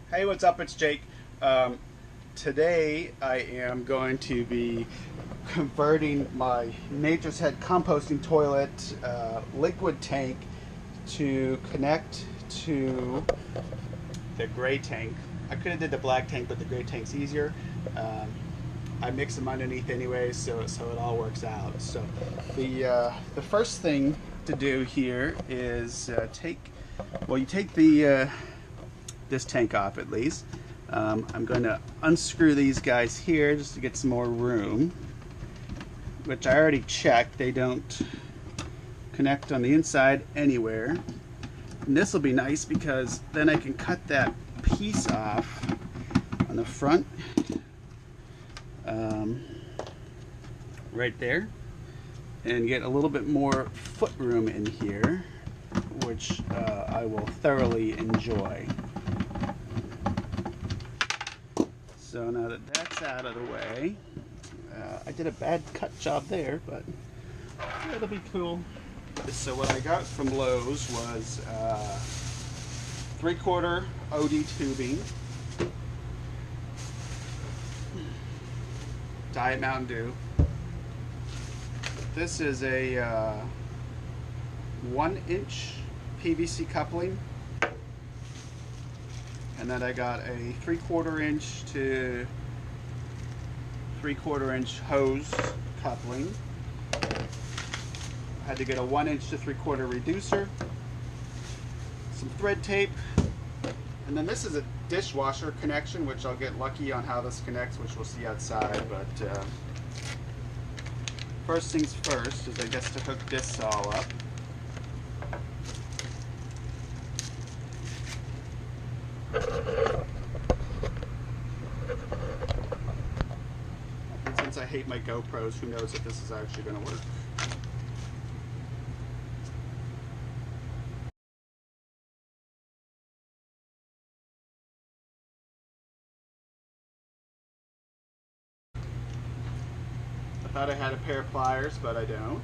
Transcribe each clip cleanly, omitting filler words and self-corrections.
Hey, what's up? It's Jake. Today I am going to be converting my Nature's Head composting toilet liquid tank to connect to the gray tank. I could have did the black tank, but the gray tank's easier. I mix them underneath anyway, so it all works out. So the first thing to do here is you take the this tank off at least. I'm going to unscrew these guys here just to get some more room, which I already checked. They don't connect on the inside anywhere. And this will be nice because then I can cut that piece off on the front right there and get a little bit more foot room in here, which I will thoroughly enjoy. So now that that's out of the way, I did a bad cut job there, but it'll be cool. So what I got from Lowe's was 3/4 OD tubing, Diet Mountain Dew. This is a 1-inch PVC coupling. And then I got a 3/4 inch to 3/4 inch hose coupling. I had to get a 1-inch to 3/4 reducer, some thread tape, and then this is a dishwasher connection, which I'll get lucky on how this connects, which we'll see outside. But first things first is I guess to hook this all up. And since I hate my GoPros, who knows if this is actually going to work. I thought I had a pair of pliers, but I don't.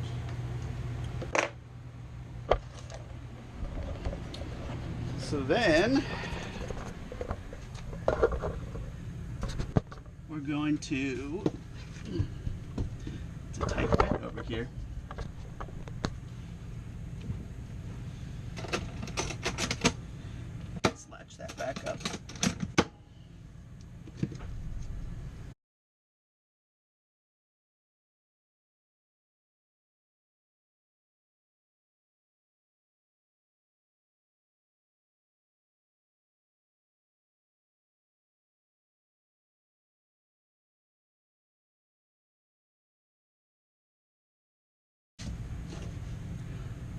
So then we're going to it's a tight bit over here. Let's latch that back up.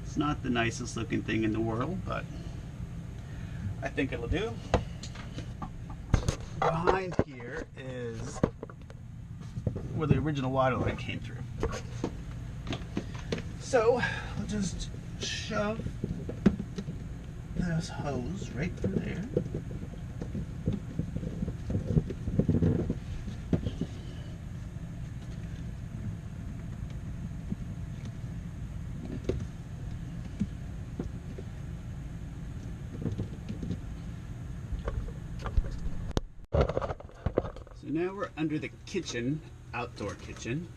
It's not the nicest looking thing in the world, but I think it'll do. Behind here is where the original water line came through. So we'll just shove this hose right through there. So now we're under the kitchen, outdoor kitchen.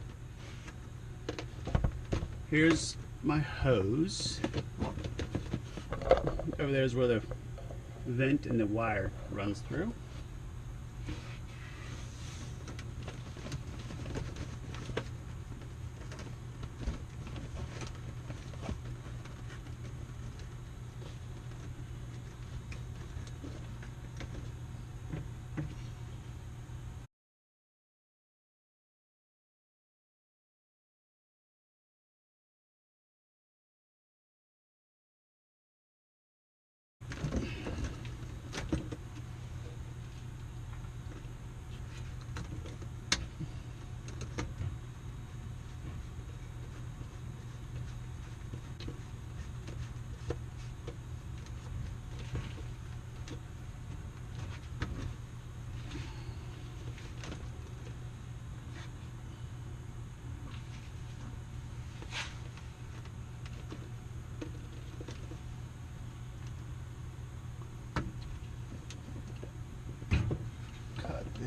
Here's my hose. Over there is where the vent and the wire runs through.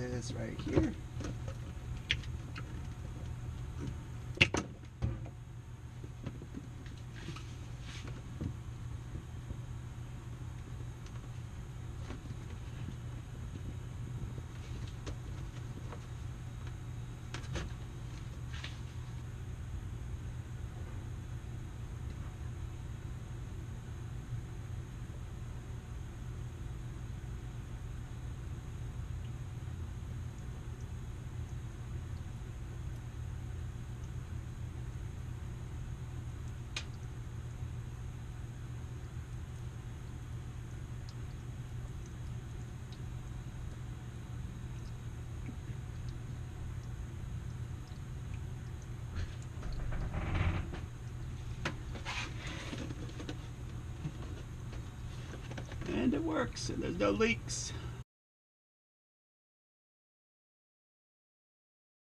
this right here. And it works, and there's no leaks.